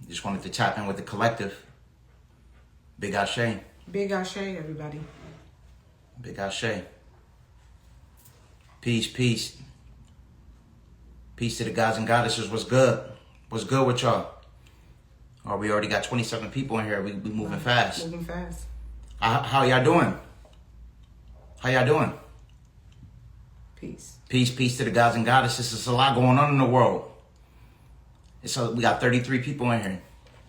Just wanted to tap in with the collective. Big Ashe. Big Ashe, everybody. Big Ashe. Peace, peace. Peace to the gods and goddesses. What's good? What's good with y'all? Oh, we already got 27 people in here. We moving fast. Moving fast. How y'all doing? How y'all doing? Peace. Peace, peace to the gods and goddesses. There's a lot going on in the world. We got 33 people in here.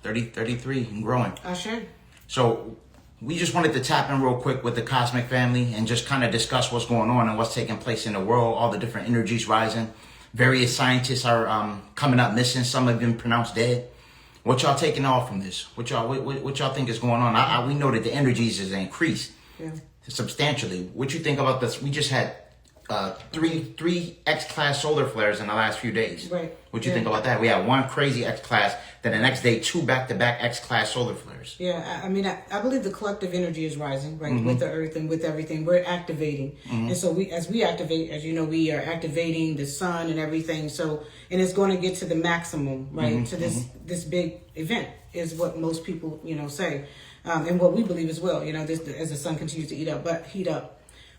33 and growing. Ashe. So we just wanted to tap in real quick with the cosmic family and just kind of discuss what's going on and what's taking place in the world, all the different energies rising. Various scientists are coming up missing. Some have been pronounced dead. What y'all taking off from this? What y'all think is going on? We know that the energies is increased substantially. What you think about this? We just had three X-class solar flares in the last few days. Right. What you think about that? We had one crazy X-class, then the next day 2 back-to-back X-class solar flares. Yeah, I mean, I believe the collective energy is rising, right, with the earth and with everything. We're activating. And so as we activate, as you know, we are activating the sun and everything. So, and it's going to get to the maximum, right, to this big event is what most people, say. And what we believe as well, this, as the sun continues to heat up.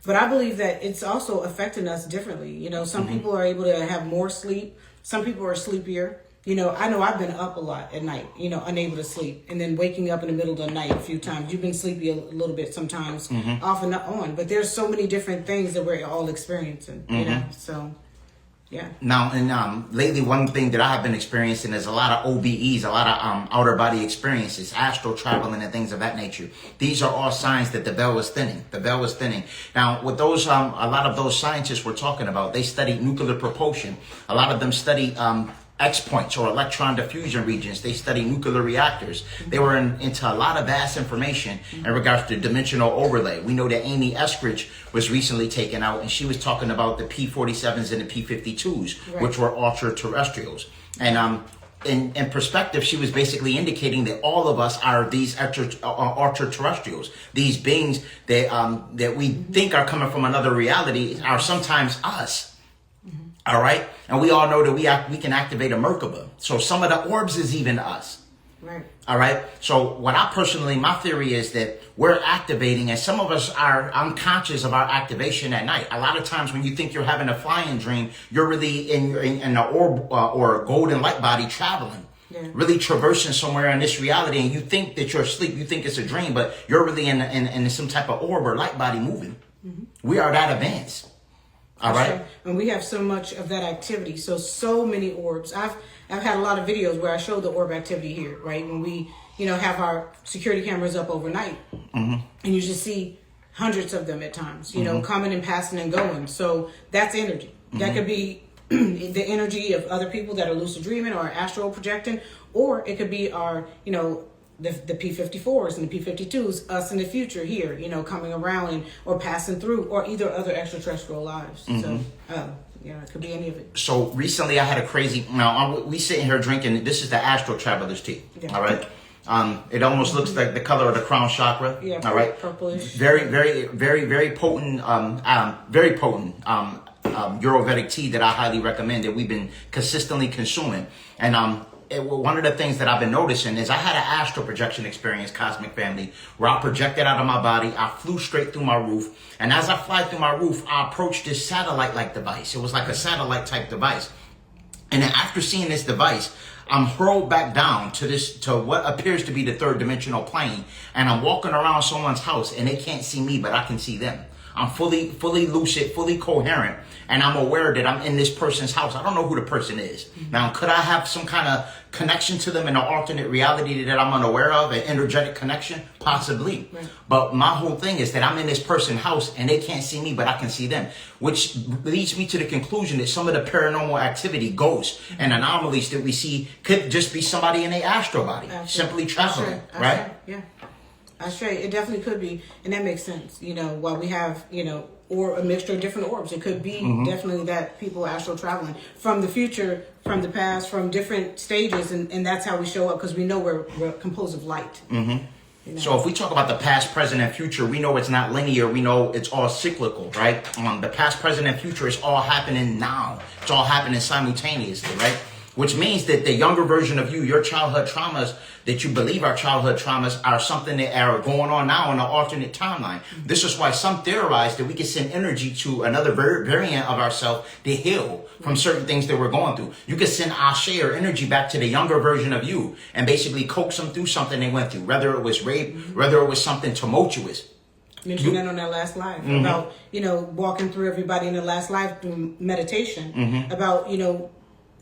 But I believe that it's also affecting us differently. Some people are able to have more sleep. Some people are sleepier. I know I've been up a lot at night, unable to sleep. And then waking up in the middle of the night a few times. You've been sleepy a little bit sometimes, off and on. But there's so many different things that we're all experiencing, So, yeah. Now, and lately, one thing that I have been experiencing is a lot of OBEs, a lot of outer body experiences, astral traveling and things of that nature. These are all signs that the veil is thinning. The veil is thinning. Now, with those, a lot of those scientists we're talking about, they study nuclear propulsion. A lot of them study X-points or electron diffusion regions. They study nuclear reactors. They were into a lot of vast information in regards to dimensional overlay. We know that Amy Eskridge was recently taken out, and she was talking about the P47s and the P52s, which were ultra-terrestrials. And in perspective, she was basically indicating that all of us are these ultra-terrestrials. These beings that we think are coming from another reality are sometimes us. All right, and we all know that we can activate a Merkaba. So some of the orbs is even us. Right. All right. So my theory is that we're activating, and some of us are unconscious of our activation at night. A lot of times when you think you're having a flying dream, you're really in an orb or a golden light body traveling. Yeah. Really traversing somewhere in this reality, and you think that you're asleep. You think it's a dream, but you're really in some type of orb or light body moving. We are that advanced. All right. Sure. And we have so much of that activity. So many orbs. I've had a lot of videos where I show the orb activity here, right? When we, have our security cameras up overnight, and you just see hundreds of them at times, coming and passing and going. So that's energy. That could be the energy of other people that are lucid dreaming or astral projecting, or it could be our, the P54s and the P52s, us in the future here, coming around or passing through, or either other extraterrestrial lives. So, it could be any of it. So recently I had a crazy, we sitting here drinking, this is the Astral Traveler's tea, all right? It almost looks like the color of the crown chakra, all right? Purplish. Very, very, very, very potent, Ayurvedic tea that I highly recommend that we've been consistently consuming. And one of the things that I've been noticing is I had an astral projection experience, Cosmic Family, where I projected out of my body. I flew straight through my roof. And as I fly through my roof, I approached this satellite-like device. It was like a satellite-type device. And then after seeing this device, I'm hurled back down to what appears to be the third dimensional plane. And I'm walking around someone's house, and they can't see me, but I can see them. I'm fully lucid, fully coherent, and I'm aware that I'm in this person's house. I don't know who the person is. Now, could I have some kind of connection to them in an alternate reality that I'm unaware of, an energetic connection? Possibly. Right. But my whole thing is that I'm in this person's house, and they can't see me, but I can see them, which leads me to the conclusion that some of the paranormal activity, ghosts, and anomalies that we see could just be somebody in their astral body, simply traveling, right? Yeah. It definitely could be, and that makes sense. While we have, or a mixture of different orbs, it could be definitely that people are astral traveling from the future, from the past, from different stages, and that's how we show up because we know we're composed of light. So if we talk about the past, present, and future, we know it's not linear. We know it's all cyclical, right? The past, present, and future is all happening now. It's all happening simultaneously, right? which means that the younger version of you, your childhood traumas that you believe are childhood traumas, are something that are going on now in an alternate timeline. This is why some theorize that we can send energy to another variant of ourselves to heal from certain things that we're going through. You can send ashe or energy back to the younger version of you and basically coax them through something they went through, whether it was rape, whether it was something tumultuous. Mentioned that on that last live about, walking through everybody in the last live through meditation about,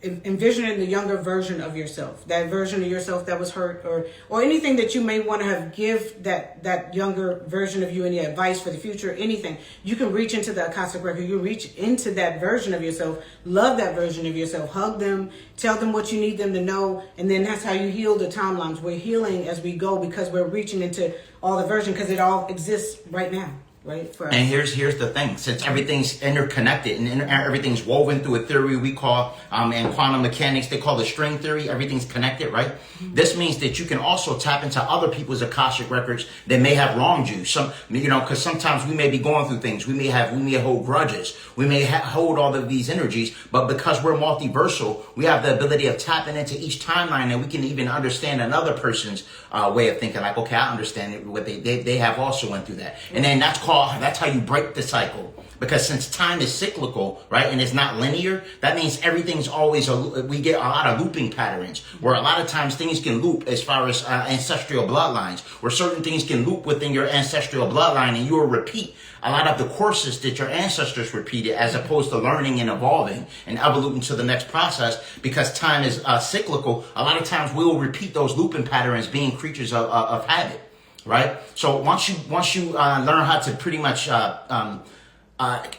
envisioning the younger version of yourself, that version of yourself that was hurt, or anything that you may want to have give that younger version of you, any advice for the future, anything. You can reach into the Akashic record, you reach into that version of yourself, love that version of yourself, hug them, tell them what you need them to know, and then that's how you heal the timelines. We're healing as we go because we're reaching into all the version, because it all exists right now. Right, for us. And here's the thing: since everything's interconnected and everything's woven through a theory we call, in quantum mechanics they call the string theory, everything's connected, right? This means that you can also tap into other people's Akashic records that may have wronged you. Some, because sometimes we may be going through things. We may hold grudges. We may hold all of these energies, but because we're multiversal, we have the ability of tapping into each timeline, and we can even understand another person's way of thinking. Like, okay, I understand it, what they have also went through that, and then that's how you break the cycle. Because since time is cyclical, right, and it's not linear, that means everything's always we get a lot of looping patterns, where a lot of times things can loop as far as ancestral bloodlines, where certain things can loop within your ancestral bloodline, and you will repeat a lot of the courses that your ancestors repeated, as opposed to learning and evolving and evoluting to the next process. Because time is cyclical, a lot of times we will repeat those looping patterns, being creatures of habit. Right. So once you learn how to pretty much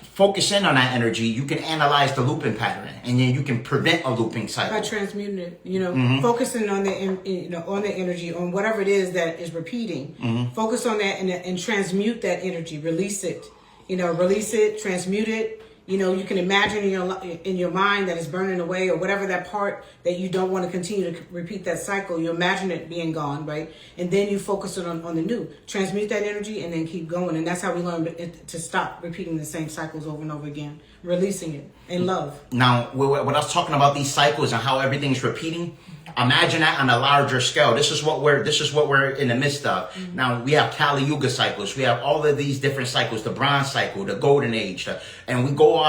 focus in on that energy, you can analyze the looping pattern, and then you can prevent a looping cycle by transmuting it. Focusing on the on the energy, on whatever it is that is repeating. Focus on that and transmute that energy. Release it. Release it. Transmute it. You can imagine in your mind that it's burning away, or whatever that part that you don't want to continue to repeat that cycle. You imagine it being gone, right? And then you focus it on the new. Transmute that energy and then keep going. And that's how we learn to stop repeating the same cycles over and over again. Releasing it in love. Now, when I was talking about these cycles and how everything's repeating, imagine that on a larger scale. This is what we're in the midst of. Now, we have Kali Yuga cycles. We have all of these different cycles, the Bronze cycle, the Golden Age, and we move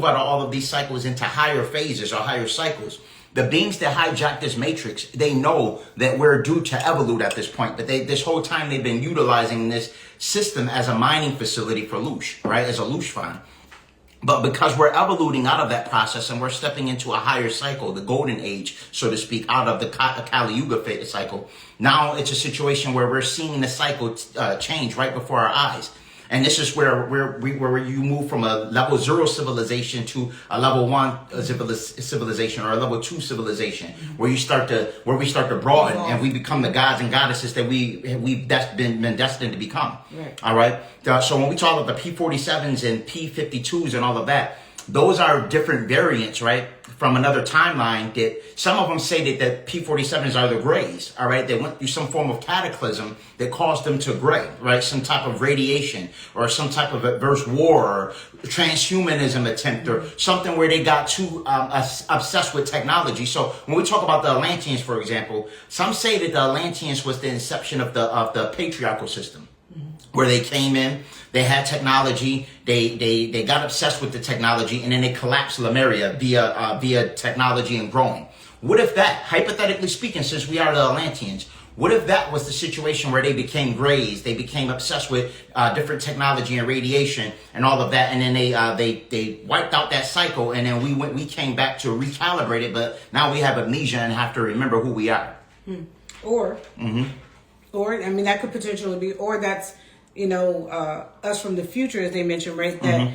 out of all of these cycles into higher phases or higher cycles. The beings that hijack this matrix, they know that we're due to evolute at this point, but this whole time they've been utilizing this system as a mining facility for loosh, right? As a loosh farm. But because we're evoluting out of that process and we're stepping into a higher cycle, the golden age, so to speak, out of the Kali Yuga cycle, now it's a situation where we're seeing the cycle change right before our eyes. And this is where you move from a level 0 civilization to a level 1 civilization, or a level 2 civilization, where we start to broaden and we become the gods and goddesses that we've been destined to become. Right. All right. So when we talk about the P47s and P52s and all of that, those are different variants, right, from another timeline. That some of them say that the P47s are the grays, all right? They went through some form of cataclysm that caused them to gray, right? Some type of radiation or some type of adverse war or transhumanism attempt or something where they got too obsessed with technology. So when we talk about the Atlanteans, for example, some say that the Atlanteans was the inception of the patriarchal system, where they came in, they had technology, they got obsessed with the technology, and then they collapsed Lemuria via technology and growing. What if that, hypothetically speaking, since we are the Atlanteans, what if that was the situation where they became grays, they became obsessed with different technology and radiation and all of that, and then they wiped out that cycle, and then we came back to recalibrate it, but now we have amnesia and have to remember who we are. Or I mean, that could potentially be, or that's us from the future, as they mentioned, right? That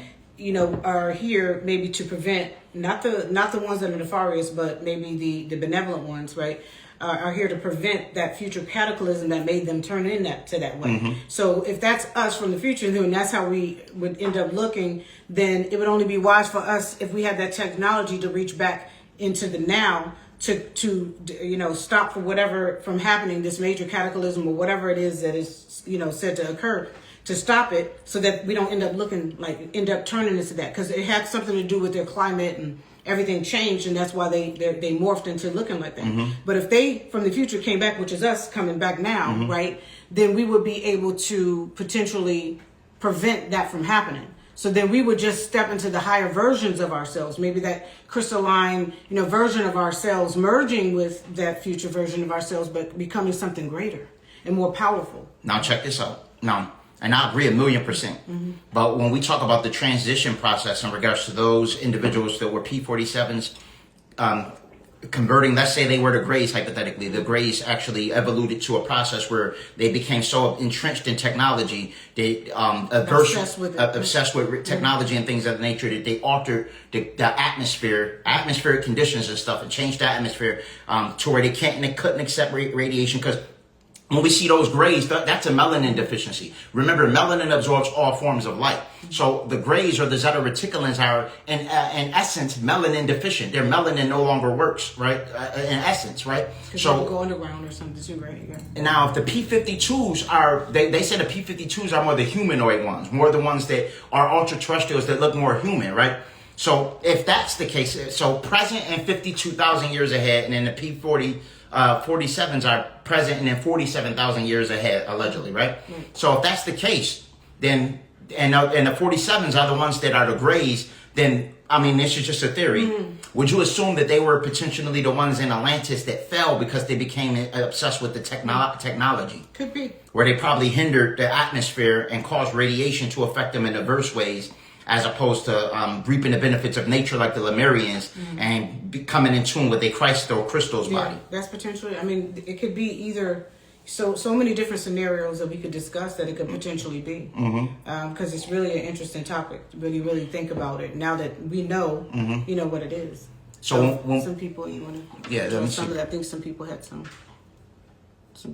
are here maybe to prevent not the ones that are nefarious, but maybe the benevolent ones, right? Are here to prevent that future cataclysm that made them turn in to that way. So if that's us from the future, and that's how we would end up looking, then it would only be wise for us if we had that technology to reach back into the now to stop from happening, this major cataclysm or whatever it is that is said to occur, to stop it, so that we don't end up turning into that, because it had something to do with their climate everything changed, and that's why they morphed into looking like that. But if they from the future came back, which is us coming back now, right, then we would be able to potentially prevent that from happening. So then we would just step into the higher versions of ourselves, maybe that crystalline, version of ourselves merging with that future version of ourselves, but becoming something greater and more powerful. Now check this out. Now, and I agree 1,000,000%. But when we talk about the transition process in regards to those individuals that were P47s, converting, let's say they were the Greys, hypothetically, the Greys actually evoluted to a process where they became so entrenched in technology, they obsessed with technology and things of that nature, that they altered the atmospheric conditions and stuff, and changed the atmosphere to where they couldn't accept radiation. Because when we see those Greys, that's a melanin deficiency. Remember, melanin absorbs all forms of light. So the Greys or the Zeta reticulans are, in essence, melanin deficient. Their melanin no longer works, right? In essence, right? So go underground or something too, right? Yeah. And now, if the P52s are, they say the P52s are more the humanoid ones, more the ones that are ultra-terrestrials that look more human, right? So if that's the case, so present and 52,000 years ahead, and then the P47s are present and then 47,000 years ahead, allegedly, right? So if that's the case, then, and the 47s are the ones that are the Greys, then, I mean, this is just a theory. Would you assume that they were potentially the ones in Atlantis that fell because they became obsessed with the technology? Could be. Where they probably hindered the atmosphere and caused radiation to affect them in diverse ways, as opposed to reaping the benefits of nature like the Lemurians and becoming in tune with a crystal's body. That's potentially, I mean, it could be either, so many different scenarios that we could discuss that it could potentially be. Because it's really an interesting topic to really think about it now that we know, what it is. So some people, you want to, I think some people had some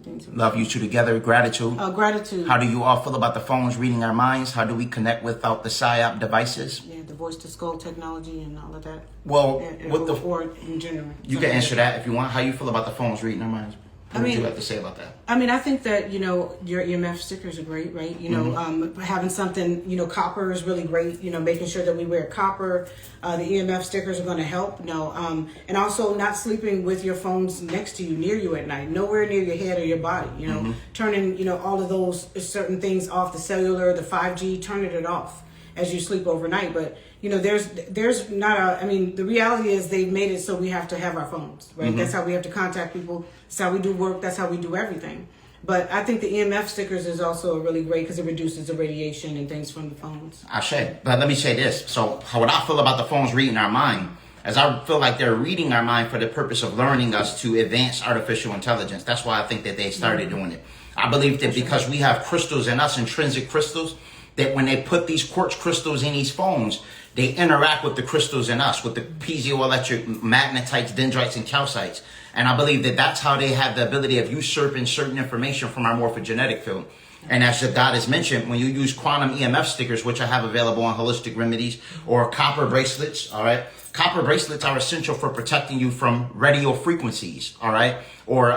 things. Love you two together. Gratitude. Gratitude. How do you all feel about the phones reading our minds? How do we connect without the PSYOP devices? Yeah, the voice to skull technology and all of that. Well, or in general. You can answer that if you want. How you feel about the phones reading our minds? What would you have to say about that? I mean, I think that, your EMF stickers are great, right? Having something, copper is really great, making sure that we wear copper. The EMF stickers are going to help, and also not sleeping with your phones next to you, near you at night, nowhere near your head or your body, turning, all of those certain things off, the cellular, the 5G, turning it off as you sleep overnight. But there's not the reality is they've made it so we have to have our phones, right? That's how we have to contact people. That's how we do work. That's how we do everything. But I think the EMF stickers is also really great because it reduces the radiation and things from the phones. But let me say this. So what I feel about the phones reading our mind, as I feel like they're reading our mind for the purpose of learning us to advance artificial intelligence. That's why I think that they started doing it. I believe that because we have crystals in us, intrinsic crystals, that when they put these quartz crystals in these phones, they interact with the crystals in us, with the piezoelectric magnetites, dendrites, and calcites. And I believe that that's how they have the ability of usurping certain information from our morphogenetic field. And as God has mentioned, when you use quantum EMF stickers, which I have available on Holistic Remedies, or copper bracelets, all right? Copper bracelets are essential for protecting you from radio frequencies, all right? Or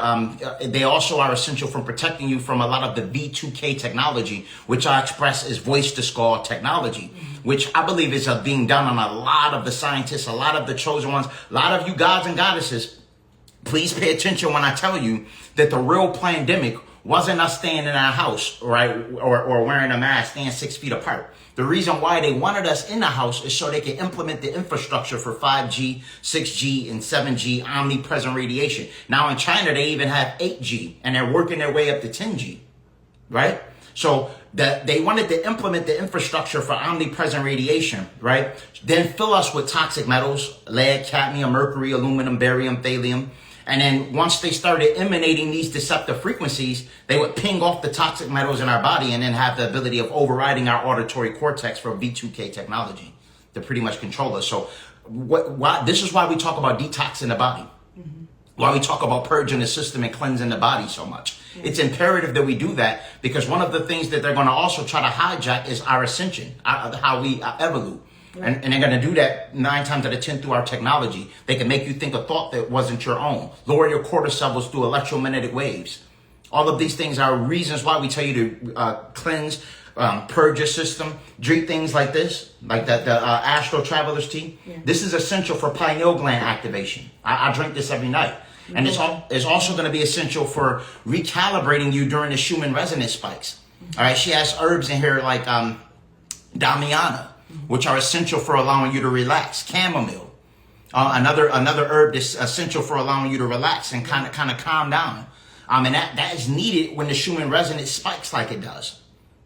they also are essential for protecting you from a lot of the V2K technology, which I express as voice to skull technology, which I believe is being done on a lot of the scientists, a lot of the chosen ones, a lot of you gods and goddesses. Please pay attention when I tell you that the real pandemic wasn't us staying in our house, right, or wearing a mask, staying 6 feet apart. The reason why they wanted us in the house is so they could implement the infrastructure for 5G, 6G, and 7G omnipresent radiation. Now in China, they even have 8G, and they're working their way up to 10G, right? So they wanted to implement the infrastructure for omnipresent radiation, right? Then fill us with toxic metals, lead, cadmium, mercury, aluminum, barium, thallium. And then once they started emanating these deceptive frequencies, they would ping off the toxic metals in our body and then have the ability of overriding our auditory cortex for V2K technology to pretty much control us. So this is why we talk about detoxing the body. Why we talk about purging the system and cleansing the body so much. It's imperative that we do that because one of the things that they're going to also try to hijack is our ascension, how we evolve. And they're going to do that 9 times out of 10 through our technology. They can make you think a thought that wasn't your own. Lower your cortisol levels through electromagnetic waves. All of these things are reasons why we tell you to cleanse, purge your system. Drink things like this, like the Astro Traveler's Tea. Yeah. This is essential for pineal gland activation. I drink this every night. And it's also going to be essential for recalibrating you during the Schumann resonance spikes. All right, she has herbs in here like Damiana, which are essential for allowing you to relax. Chamomile, another herb that's essential for allowing you to relax and kind of calm down. And that is needed when the Schumann resonance spikes like it does.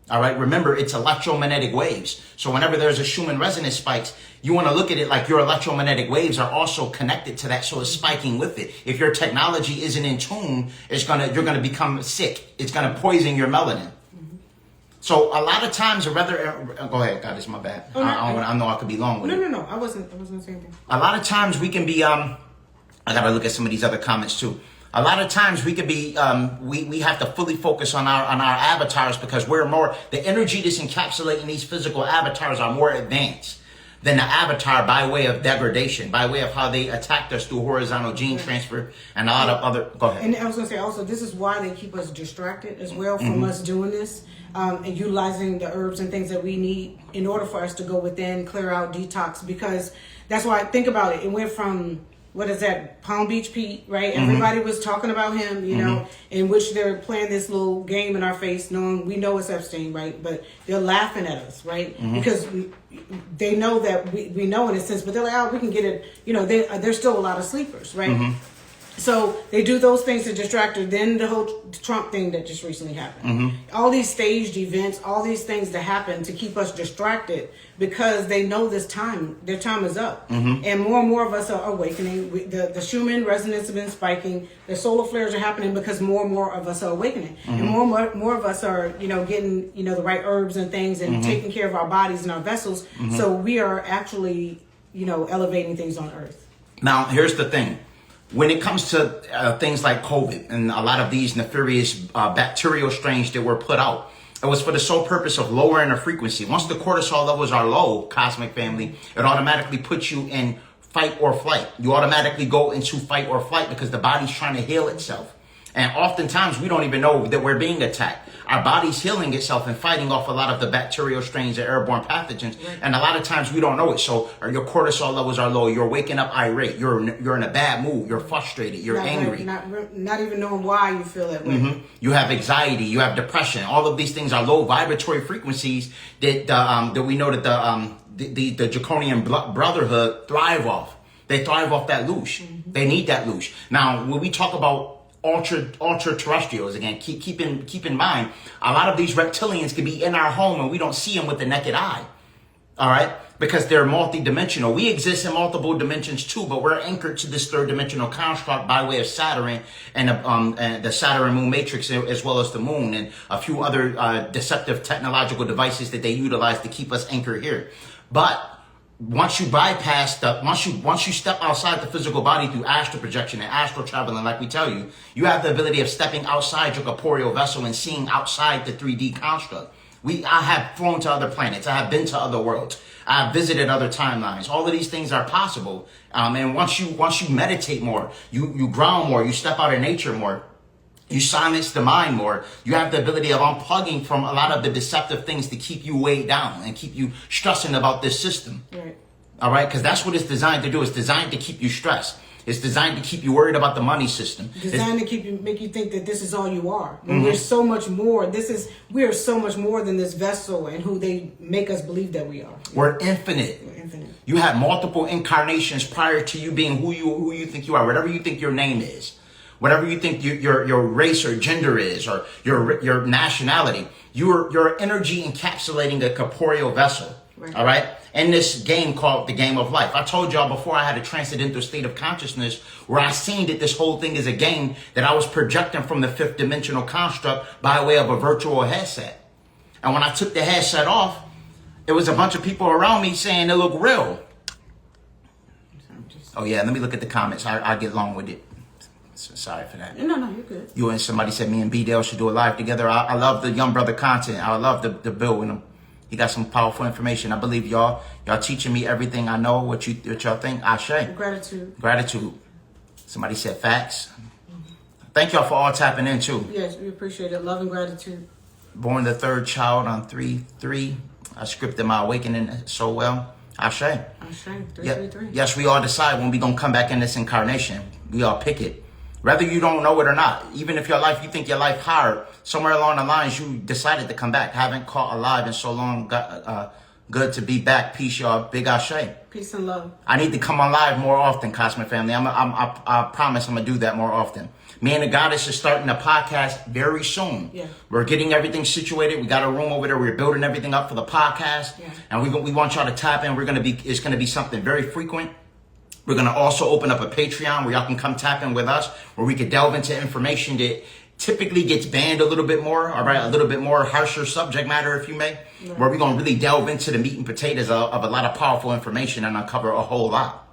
All right, remember, it's electromagnetic waves. So whenever there's a Schumann resonance spikes, you want to look at it like your electromagnetic waves are also connected to that, so it's spiking with it. If your technology isn't in tune, you're gonna become sick. It's gonna poison your melanin. So a lot of times, go ahead, God, it's my bad. Oh, I know I could be long with it. No, I wasn't saying anything. A lot of times we can be, I gotta look at some of these other comments too. A lot of times we could be, we have to fully focus on our avatars because the energy that's encapsulating these physical avatars are more advanced than the avatar by way of degradation, by way of how they attacked us through horizontal gene transfer and a lot of other, go ahead. And I was going to say also, this is why they keep us distracted as well from us doing this and utilizing the herbs and things that we need in order for us to go within, clear out, detox, because that's why, think about it, it went from, what is that, Palm Beach Pete, right? Everybody was talking about him, you know, in which they're playing this little game in our face, knowing we know it's Epstein, right? But they're laughing at us, right? Because they know that we know in a sense, but they're like, oh, we can get it. You know, there's still a lot of sleepers, right? So they do those things to distract her. Then the whole Trump thing that just recently happened. All these staged events, all these things that happen to keep us distracted because they know their time is up. And more of us are awakening. The Schumann resonance has been spiking. The solar flares are happening because more and more of us are awakening. And more of us are, getting, the right herbs and things and taking care of our bodies and our vessels. So we are actually, elevating things on earth. Now, here's the thing. When it comes to things like COVID and a lot of these nefarious bacterial strains that were put out, it was for the sole purpose of lowering the frequency. Once the cortisol levels are low, cosmic family, it automatically puts you in fight or flight. You automatically go into fight or flight because the body's trying to heal itself. And oftentimes we don't even know that we're being attacked. Our body's healing itself and fighting off a lot of the bacterial strains and airborne pathogens. Right. And a lot of times we don't know it. So your cortisol levels are low. You're waking up irate. You're in a bad mood. You're frustrated. You're angry. Not even knowing why you feel that way. You have anxiety. You have depression. All of these things are low vibratory frequencies that we know that the Draconian Brotherhood thrive off. They thrive off that loosh. They need that loosh. Now, when we talk about ultra terrestrials, again, keep in mind, a lot of these reptilians can be in our home and we don't see them with the naked eye. All right, because they're multi-dimensional. We exist in multiple dimensions too, but we're anchored to this third dimensional construct by way of Saturn and the Saturn moon matrix, as well as the moon and a few other deceptive technological devices that they utilize to keep us anchored here. But once you bypass once you step outside the physical body through astral projection and astral traveling, like we tell you, you have the ability of stepping outside your corporeal vessel and seeing outside the 3D construct. I have flown to other planets. I have been to other worlds. I have visited other timelines. All of these things are possible. And once you meditate more, you ground more, you step out in nature more, you silence the mind more, you have the ability of unplugging from a lot of the deceptive things to keep you weighed down and keep you stressing about this system. Right. All right? Because that's what it's designed to do. It's designed to keep you stressed. It's designed to keep you worried about the money system. Designed to make you think that this is all you are. When we're so much more. We are so much more than this vessel and who they make us believe that we are. We're infinite. You have multiple incarnations prior to you being who you think you are. Whatever you think your name is. Whatever you think your race or gender is, or your nationality, your energy encapsulating a corporeal vessel. Right. All right. In this game called the game of life. I told y'all before I had a transcendental state of consciousness where I seen that this whole thing is a game that I was projecting from the fifth dimensional construct by way of a virtual headset. And when I took the headset off, it was a bunch of people around me saying it looked real. Oh yeah, let me look at the comments. I get long with it. So sorry for that. No, you're good. You and somebody said me and B-Dale should do a live together. I love the young brother content. I love the Bill with him. He got some powerful information. I believe y'all teaching me everything I know. What y'all think? I share. Gratitude. Somebody said facts. Thank y'all for all tapping in too. Yes, we appreciate it. Love and gratitude. born the third child on 3/3. I scripted my awakening so well. Ashe. Ashe. 333. Yes, we all decide when we gonna come back in this incarnation. We all pick it. Whether you don't know it or not, even if you think your life hard, somewhere along the lines you decided to come back. Haven't caught alive in so long. Good to be back. Peace, y'all. Big Ashe. Peace and love. I need to come on live more often, Cosmic Family. I promise I'm gonna do that more often. Me and the Goddess is starting a podcast very soon. Yeah. We're getting everything situated. We got a room over there. We're building everything up for the podcast. Yeah. And we want y'all to tap in. It's gonna be something very frequent. We're gonna also open up a Patreon where y'all can come tap in with us, where we could delve into information that typically gets banned a little bit more, all right, a little bit more harsher subject matter, if you may, where we're going to really delve into the meat and potatoes of a lot of powerful information and uncover a whole lot.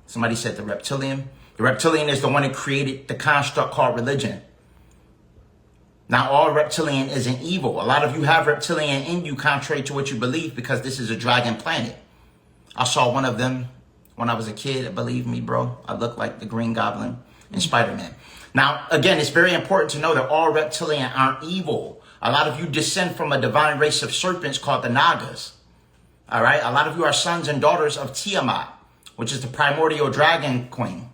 Somebody said the reptilian. The reptilian is the one that created the construct called religion. Now, all reptilian isn't evil. A lot of you have reptilian in you, contrary to what you believe, because this is a dragon planet. I saw one of them when I was a kid. Believe me, bro, I looked like the Green Goblin in Spider-Man. Now, again, it's very important to know that all reptilian aren't evil. A lot of you descend from a divine race of serpents called the Nagas. All right? A lot of you are sons and daughters of Tiamat, which is the primordial dragon queen.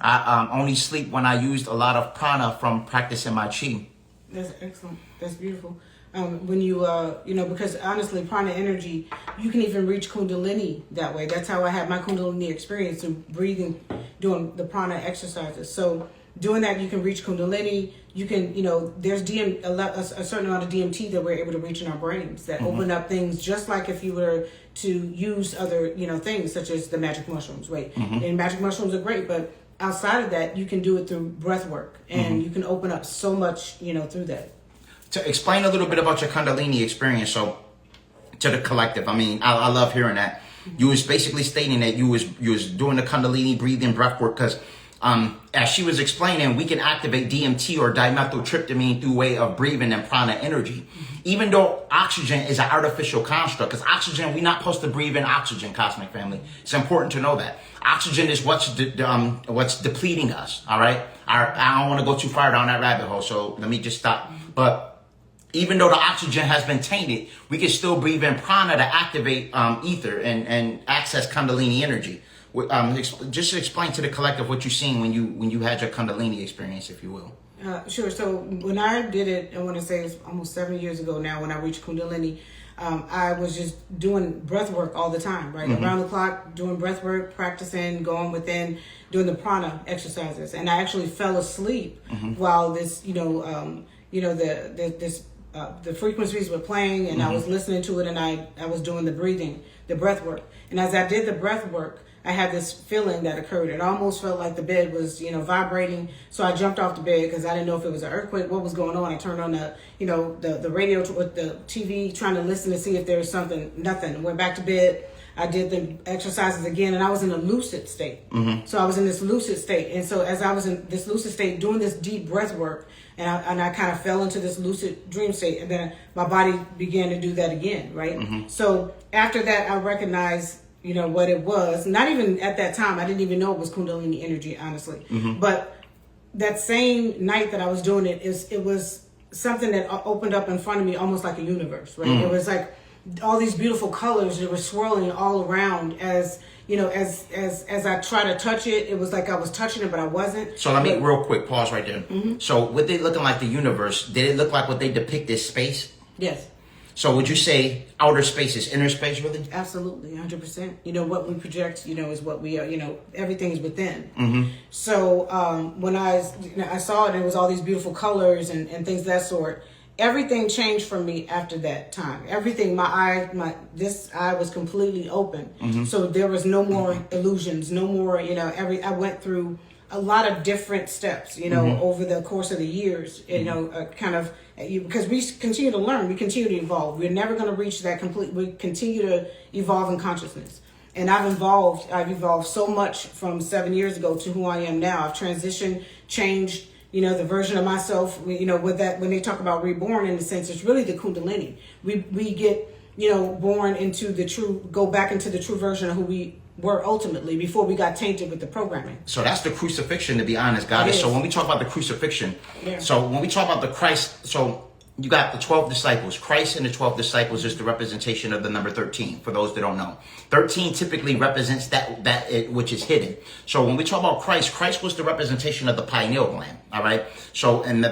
I only sleep when I used a lot of prana from practicing my chi. That's excellent. That's beautiful. When you, because honestly, prana energy, you can even reach Kundalini that way. That's how I had my Kundalini experience, through breathing, doing the prana exercises. So doing that, you can reach Kundalini. You can, there's a certain amount of DMT that we're able to reach in our brains that open up things, just like if you were to use other, things such as the magic mushrooms, right? And magic mushrooms are great, but outside of that, you can do it through breath work, and you can open up so much, through that. To explain a little bit about your Kundalini experience, so to the collective, I love hearing that. You was basically stating that you was doing the Kundalini breathing breath work because as she was explaining, we can activate DMT or dimethyltryptamine through way of breathing and prana energy. Even though oxygen is an artificial construct, because oxygen, we're not supposed to breathe in oxygen, Cosmic Family. It's important to know that. Oxygen is what's depleting us, all right? I don't want to go too far down that rabbit hole, so let me just stop. But even though the oxygen has been tainted, we can still breathe in prana to activate ether and access Kundalini energy. Just explain to the collective what you're seeing when you had your Kundalini experience, if you will. Sure. So when I did it, I want to say it's almost 7 years ago now, when I reached Kundalini, I was just doing breath work all the time, right? Around the clock, doing breath work, practicing, going within, doing the prana exercises. And I actually fell asleep while this, the frequencies were playing, and I was listening to it, and I was doing the breathing, the breath work. And as I did the breath work, I had this feeling that occurred. It almost felt like the bed was, vibrating. So I jumped off the bed because I didn't know if it was an earthquake, what was going on. I turned on the radio with the TV, trying to listen to see if there was something. Nothing. Went back to bed. I did the exercises again, and I was in a lucid state. So I was in this lucid state. And so as I was in this lucid state, doing this deep breath work, and I kind of fell into this lucid dream state, and then my body began to do that again, right? So after that, I recognized what it was. Not even at that time, I didn't even know it was Kundalini energy, honestly. But that same night that I was doing it, it was something that opened up in front of me, almost like a universe, right? It was like all these beautiful colors that were swirling all around as I try to touch it. It was like I was touching it, but I wasn't. So let me real quick pause right there. So with it looking like the universe, did it look like what they depict as space? Yes. So would you say outer space is inner space, really? Absolutely, 100%. What we project, is what we are. Everything is within. So when I saw it, it was all these beautiful colors and things of that sort. Everything changed for me after that time. Everything, this eye was completely open. So there was no more illusions, no more. I went through a lot of different steps, over the course of the years, because we continue to learn, we continue to evolve. We're never going to reach that complete. We continue to evolve in consciousness. And I've evolved so much from 7 years ago to who I am now. I've transitioned, changed, the version of myself, with that, when they talk about reborn, in a sense, it's really the Kundalini. We get, born into go back into the true version of who we were ultimately before we got tainted with the programming. So that's the crucifixion, to be honest, Goddess. So when we talk about the crucifixion, so when we talk about the Christ, so you got the 12 disciples. Christ and the 12 disciples is the representation of the number 13, for those that don't know. 13 typically represents which is hidden. So when we talk about Christ was the representation of the pineal gland, all right? So, and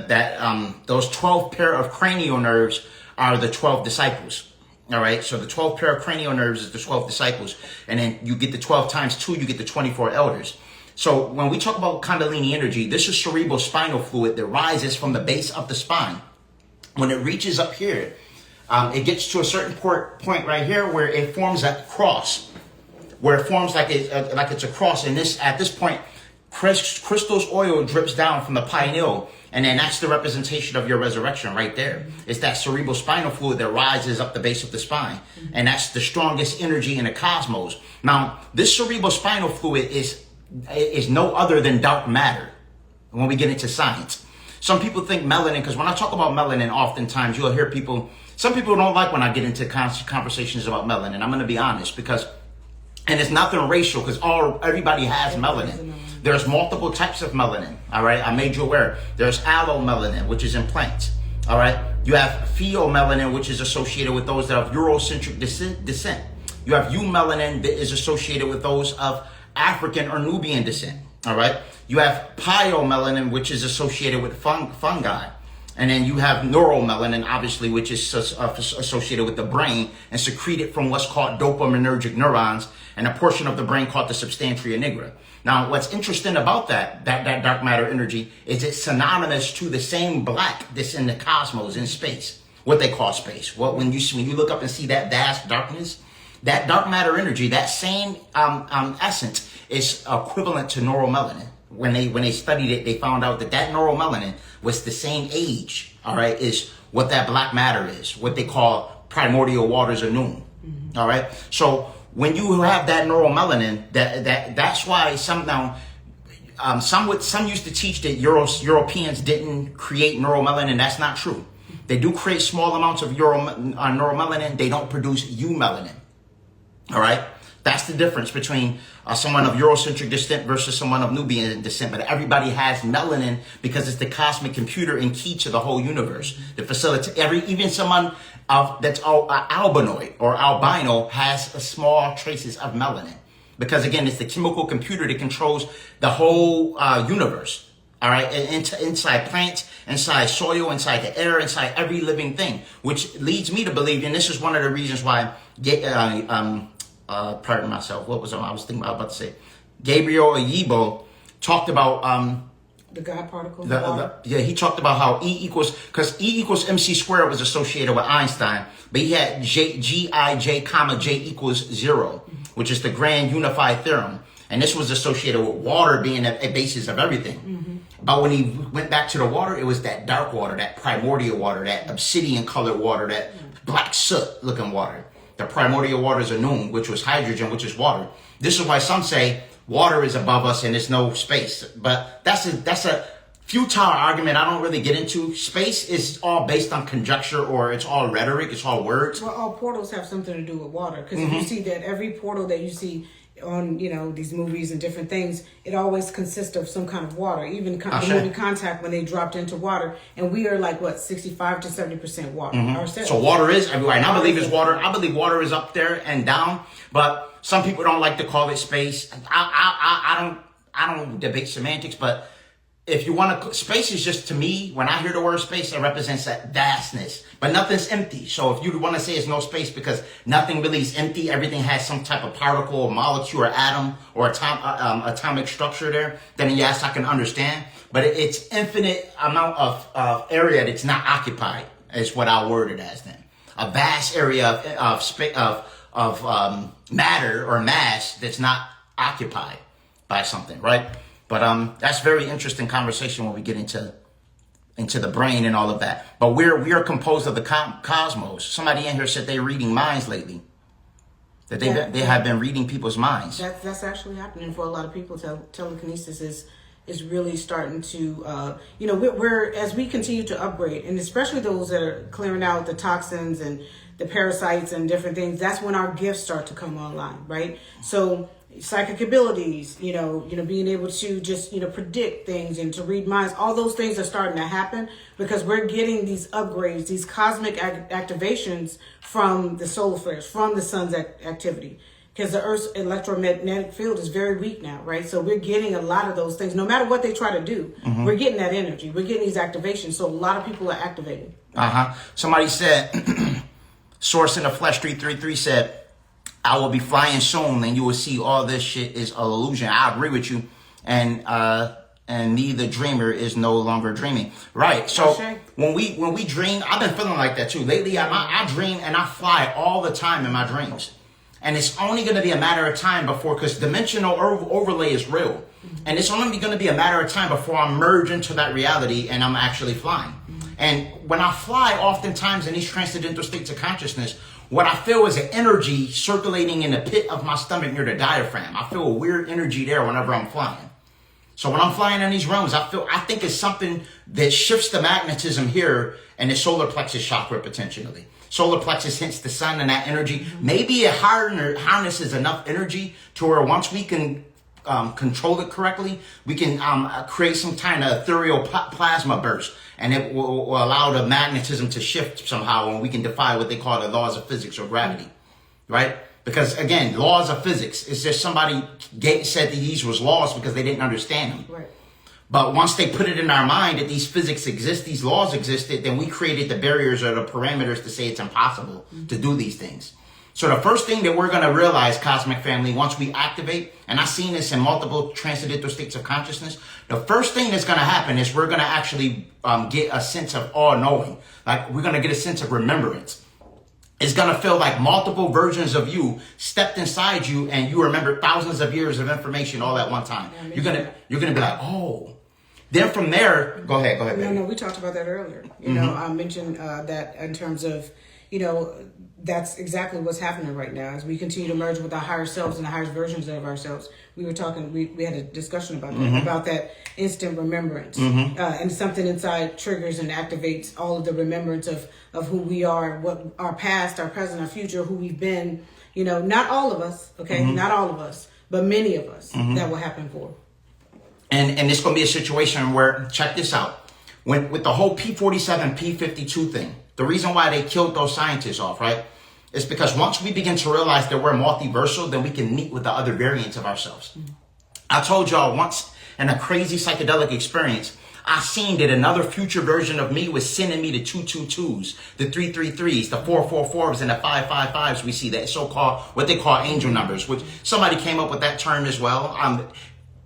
those 12 pair of cranial nerves are the 12 disciples, all right? So the 12 pair of cranial nerves is the 12 disciples. And then you get the 12 times 2, you get the 24 elders. So when we talk about Kundalini energy, this is cerebral spinal fluid that rises from the base of the spine. When it reaches up here, it gets to a certain point right here where it forms a cross, where it forms like it's a cross. And at this point, crystal's oil drips down from the pineal, and then that's the representation of your resurrection right there. It's that cerebral spinal fluid that rises up the base of the spine, and that's the strongest energy in the cosmos. Now, this cerebral spinal fluid is no other than dark matter when we get into science. Some people think melanin, because when I talk about melanin, oftentimes you'll hear some people don't like when I get into conversations about melanin. I'm going to be honest, and it's nothing racial, because everybody has melanin. There's multiple types of melanin, all right? I made you aware. There's allomelanin, which is in plants, all right? You have pheomelanin, which is associated with those that have Eurocentric descent. You have eumelanin that is associated with those of African or Nubian descent, all right? You have pyomelanin, which is associated with fungi. And then you have neuromelanin, obviously, which is associated with the brain and secreted from what's called dopaminergic neurons and a portion of the brain called the substantia nigra. Now, what's interesting about that dark matter energy is it's synonymous to the same black that's in the cosmos, in space, what they call space. When you look up and see that vast darkness, that dark matter energy, that same essence is equivalent to neuromelanin. When they studied it, they found out that neuromelanin was the same age, all right, is what that black matter is, what they call primordial waters of noon, all right? So when you have that neuromelanin, that's why some used to teach that Europeans didn't create neuromelanin. That's not true. They do create small amounts of neuromelanin. They don't produce eumelanin, all right? That's the difference between someone of Eurocentric descent versus someone of Nubian descent. But everybody has melanin because it's the cosmic computer and key to the whole universe. The facility, even someone that's albinoid or albino has small traces of melanin. Because again, it's the chemical computer that controls the whole universe. All right, inside plants, inside soil, inside the air, inside every living thing, which leads me to believe, and this is one of the reasons why. Pardon myself. What was I was thinking about to say? Gabriel Oyibo talked about the God particle. He talked about how because E equals MC squared was associated with Einstein, but he had Gij, comma J equals 0, which is the grand unified theorem, and this was associated with water being a basis of everything. But when he went back to the water, it was that dark water, that primordial water, that obsidian colored water, that black soot looking water. The primordial waters of noon, which was hydrogen, which is water. This is why some say water is above us and there's no space. But that's a futile argument I don't really get into. Space is all based on conjecture, or it's all rhetoric, it's all words. Well, all portals have something to do with water. Because if you see that every portal that you see on, these movies and different things, it always consists of some kind of water. Even the movie Contact, when they dropped into water, and we are like 65 to 70% water ourselves. So water is everywhere, and I believe it's water. I believe water is up there and down, but some people don't like to call it space. I don't debate semantics, but if you want to, space is just, to me, when I hear the word space, it represents that vastness, but nothing's empty. So if you want to say it's no space because nothing really is empty, everything has some type of particle or molecule or atom or atomic structure there, then yes, I can understand. But it's infinite amount of area that's not occupied is what I'll word it as then. A vast area of matter or mass that's not occupied by something, right? But that's very interesting conversation when we get into the brain and all of that. But we are composed of the cosmos. Somebody in here said they're reading minds lately. That they have been reading people's minds. That's actually happening for a lot of people. Telekinesis is really starting to we're as we continue to upgrade, and especially those that are clearing out the toxins and the parasites and different things. That's when our gifts start to come online, right? So psychic abilities, being able to just, predict things and to read minds. All those things are starting to happen because we're getting these upgrades, these cosmic activations from the solar flares, from the sun's activity. Because the Earth's electromagnetic field is very weak now, right? So we're getting a lot of those things. No matter what they try to do, we're getting that energy. We're getting these activations. So a lot of people are activating. Somebody said, Source in the Flesh 333 said, I will be flying soon and you will see all this shit is an illusion. I agree with you. And me, the dreamer, is no longer dreaming. Right. So when we dream, I've been feeling like that too. Lately, I dream and I fly all the time in my dreams. And it's only going to be a matter of time before, because dimensional overlay is real. And it's only going to be a matter of time before I merge into that reality and I'm actually flying. And when I fly, oftentimes in these transcendental states of consciousnness, what I feel is an energy circulating in the pit of my stomach near the diaphragm. I feel a weird energy there whenever I'm flying. So when I'm flying in these realms, I think it's something that shifts the magnetism here and the solar plexus chakra potentially. Solar plexus hints the sun and that energy. Maybe it harnesses enough energy to where once we can control it correctly, we can create some kind of ethereal plasma burst, and it will allow the magnetism to shift somehow, and we can defy what they call the laws of physics or gravity, right? Because again, laws of physics, it's just somebody said that these was laws because they didn't understand them. Right. But once they put it in our mind that these physics exist, these laws existed, then we created the barriers or the parameters to say it's impossible to do these things. So the first thing that we're going to realize, Cosmic Family, once we activate, and I've seen this in multiple transcendental states of consciousness, the first thing that's going to happen is we're going to actually get a sense of all-knowing. Like we're going to get a sense of remembrance. It's going to feel like multiple versions of you stepped inside you and you remember thousands of years of information all at one time. You're going to be like, oh. Then from there, go ahead, baby. No, we talked about that earlier. I mentioned that in terms of, that's exactly what's happening right now as we continue to merge with our higher selves and the highest versions of ourselves. We were talking, we had a discussion about that instant remembrance. And something inside triggers and activates all of the remembrance of who we are, what our past, our present, our future, who we've been. Not all of us, okay? Not all of us, but many of us that will happen for. And it's going to be a situation where, check this out, with the whole P47 P52 thing, the reason why they killed those scientists off, right, is because once we begin to realize that we're multiversal, then we can meet with the other variants of ourselves. I told y'all once in a crazy psychedelic experience, I seen that another future version of me was sending me the 222s, the 333s, the 444s, and the 555s. We see that so-called, what they call angel numbers, which somebody came up with that term as well.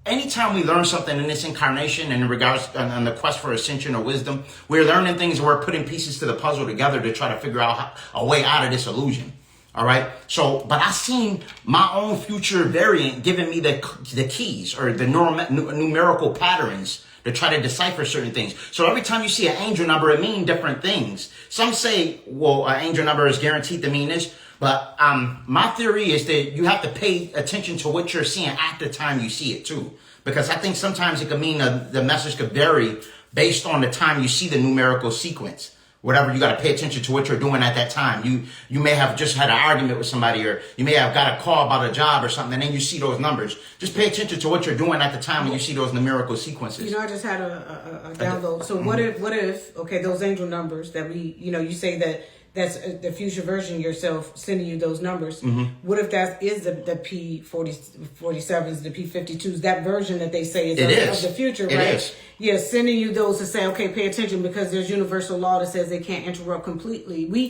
Anytime we learn something in this incarnation and in regards on the quest for ascension or wisdom, we're learning things and we're putting pieces to the puzzle together to try to figure out a way out of this illusion. All right. So, but I seen my own future variant giving me the keys or the numerical patterns to try to decipher certain things. So every time you see an angel number, it means different things. Some say, well, an angel number is guaranteed to mean this. But my theory is that you have to pay attention to what you're seeing at the time you see it too. Because I think sometimes it could mean the message could vary based on the time you see the numerical sequence. Whatever, you got to pay attention to what you're doing at that time. You may have just had an argument with somebody, or you may have got a call about a job or something, and then you see those numbers. Just pay attention to what you're doing at the time when you see those numerical sequences. I just had a download. So what if, okay, those angel numbers that you say that's the future version of yourself sending you those numbers. What if that is the P47s, the P52s, that version that they say is of the future, right? It is. Yeah, sending you those to say, okay, pay attention because there's universal law that says they can't interrupt completely. We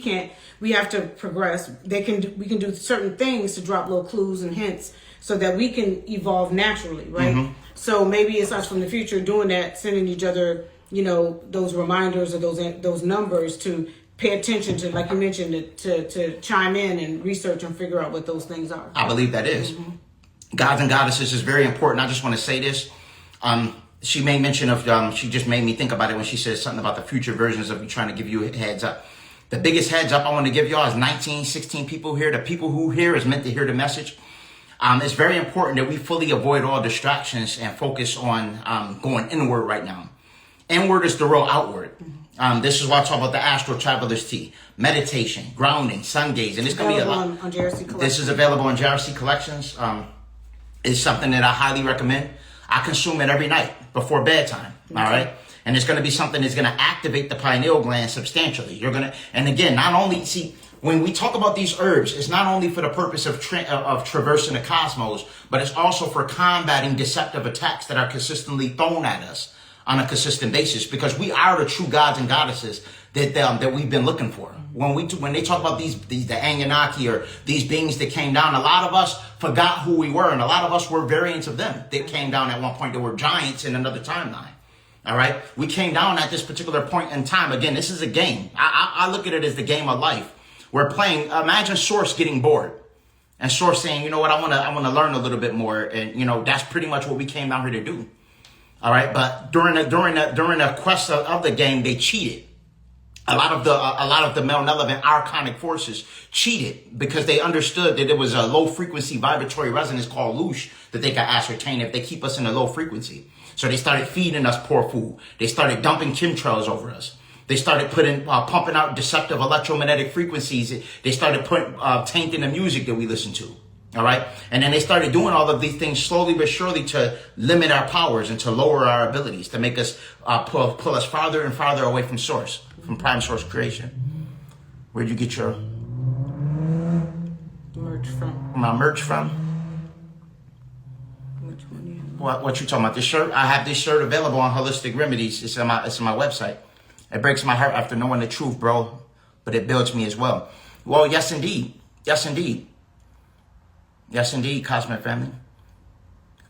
have to progress. We can do certain things to drop little clues and hints so that we can evolve naturally, right? So maybe it's us from the future doing that, sending each other, those reminders or those numbers to pay attention to, like you mentioned, to chime in and research and figure out what those things are. I believe that is. Gods and goddesses is very important. I just want to say this. She made mention of, she just made me think about it when she said something about the future versions of you, trying to give you a heads up. The biggest heads up I want to give y'all is 16 people here. The people who hear is meant to hear the message. It's very important that we fully avoid all distractions and focus on going inward right now. Inward is the real outward. This is why I talk about the Astral Traveler's Tea, meditation, grounding, sun gazing. It's going to be a lot. On JRC Collections. This is available on JRC Collections. is something that I highly recommend. I consume it every night before bedtime. All right. And it's going to be something that's going to activate the pineal gland substantially. And again, not only, see, when we talk about these herbs, it's not only for the purpose of traversing the cosmos, but it's also for combating deceptive attacks that are consistently thrown at us on a consistent basis, because we are the true gods and goddesses that we've been looking for. When they talk about the Anunnaki or these beings that came down, a lot of us forgot who we were, and a lot of us were variants of them that came down at one point. They were giants in another timeline. All right, we came down at this particular point in time. Again, this is a game. I look at it as the game of life. We're playing. Imagine Source getting bored, and Source saying, "You know what? I want to learn a little bit more." And that's pretty much what we came out here to do. All right, but during the quest of the game, they cheated. A lot of the malevolent archonic forces cheated because they understood that there was a low frequency vibratory resonance called loosh that they could ascertain if they keep us in a low frequency. So they started feeding us poor food. They started dumping chemtrails over us. They started pumping out deceptive electromagnetic frequencies. They started tainting the music that we listen to. All right. And then they started doing all of these things slowly but surely to limit our powers and to lower our abilities, to make us pull us farther and farther away from source, from prime source creation. Where'd you get your merch from? My merch from? Which one? What you talking about? This shirt? I have this shirt available on Holistic Remedies. It's on my website. It breaks my heart after knowing the truth, bro, but it builds me as well. Well, yes, indeed. Yes, indeed. Yes, indeed, Cosmic Family.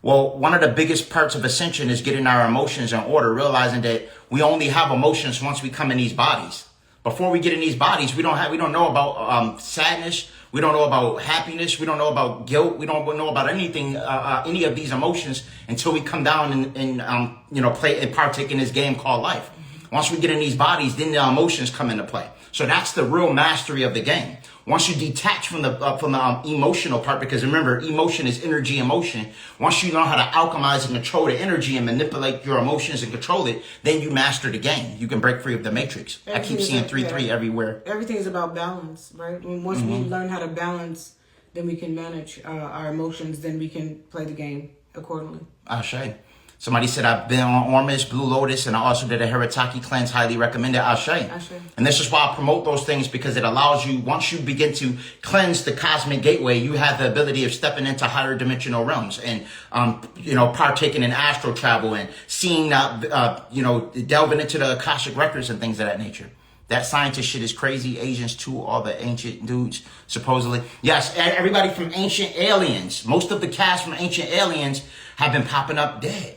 Well, one of the biggest parts of ascension is getting our emotions in order, realizing that we only have emotions once we come in these bodies. Before we get in these bodies, we don't know about sadness. We don't know about happiness. We don't know about guilt. We don't know about anything, any of these emotions until we come down and play and partake in this game called life. Once we get in these bodies, then the emotions come into play. So that's the real mastery of the game. Once you detach from the emotional part, because remember, emotion is energy in motion. Once you learn how to alchemize and control the energy and manipulate your emotions and control it, then you master the game. You can break free of the matrix. I keep seeing 3-3 everywhere. Everything is about balance, right? Once we learn how to balance, then we can manage our emotions. Then we can play the game accordingly. Ashe. Somebody said, I've been on Ormus, Blue Lotus, and I also did a Herataki cleanse. Highly recommended. Ashe. And this is why I promote those things, because it allows you, once you begin to cleanse the cosmic gateway, you have the ability of stepping into higher dimensional realms and, partaking in astral travel and seeing, delving into the Akashic records and things of that nature. That scientist shit is crazy. Asians too, all the ancient dudes, supposedly. Yes, everybody from Ancient Aliens. Most of the cast from Ancient Aliens have been popping up dead.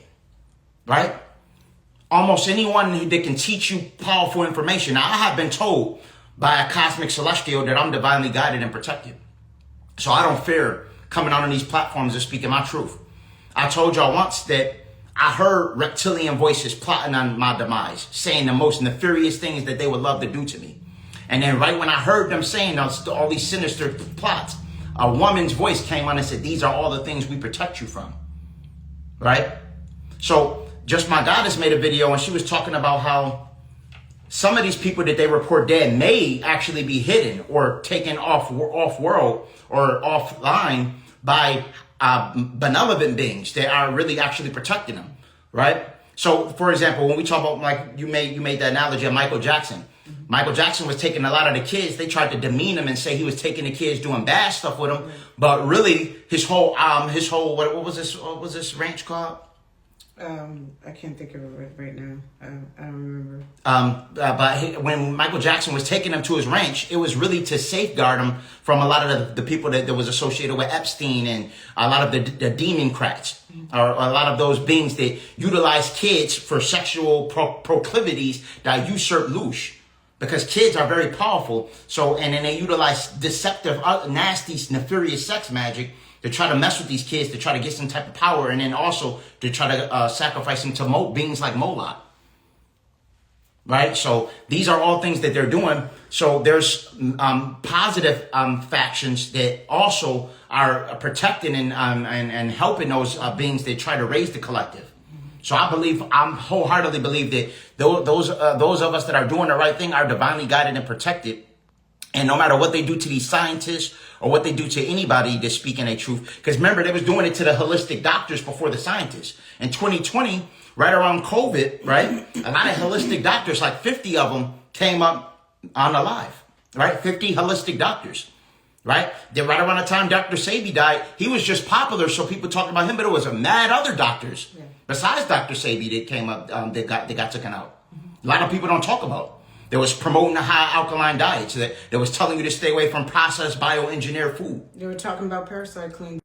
Right? Almost anyone that can teach you powerful information. Now, I have been told by a cosmic celestial that I'm divinely guided and protected. So I don't fear coming out on these platforms and speaking my truth. I told y'all once that I heard reptilian voices plotting on my demise, saying the most nefarious things that they would love to do to me. And then right when I heard them saying all these sinister plots, a woman's voice came on and said, these are all the things we protect you from. Right? So Just My Goddess made a video and she was talking about how some of these people that they report dead may actually be hidden or taken off world or offline by benevolent beings that are really actually protecting them, right? So, for example, when we talk about, like, you made the analogy of Michael Jackson. Michael Jackson was taking a lot of the kids. They tried to demean him and say he was taking the kids doing bad stuff with them, but really his whole what was this ranch called? I can't think of it right now. I don't remember. But when Michael Jackson was taking them to his ranch, it was really to safeguard them from a lot of the people that was associated with Epstein and a lot of the demon crats, or a lot of those beings that utilize kids for sexual proclivities that usurp loosh. Because kids are very powerful. So, and then they utilize deceptive, nasty, nefarious sex magic to try to mess with these kids, to try to get some type of power, and then also to try to sacrifice them to beings like Moloch. Right? So these are all things that they're doing. So there's positive factions that also are protecting and helping those beings that try to raise the collective. So I wholeheartedly believe that those of us that are doing the right thing are divinely guided and protected. And no matter what they do to these scientists or what they do to anybody that's speaking a truth. Because remember, they was doing it to the holistic doctors before the scientists. In 2020, right around COVID, right, a lot of holistic doctors, like 50 of them, came up on the live, right? 50 holistic doctors. Right? Then right around the time Dr. Sebi died, he was just popular, so people talked about him, but it was a mad other doctors besides Dr. Sebi that came up, that got taken out. A lot of people don't talk about. They was promoting the high alkaline diets. That was telling you to stay away from processed bioengineered food. They were talking about parasite cleanse.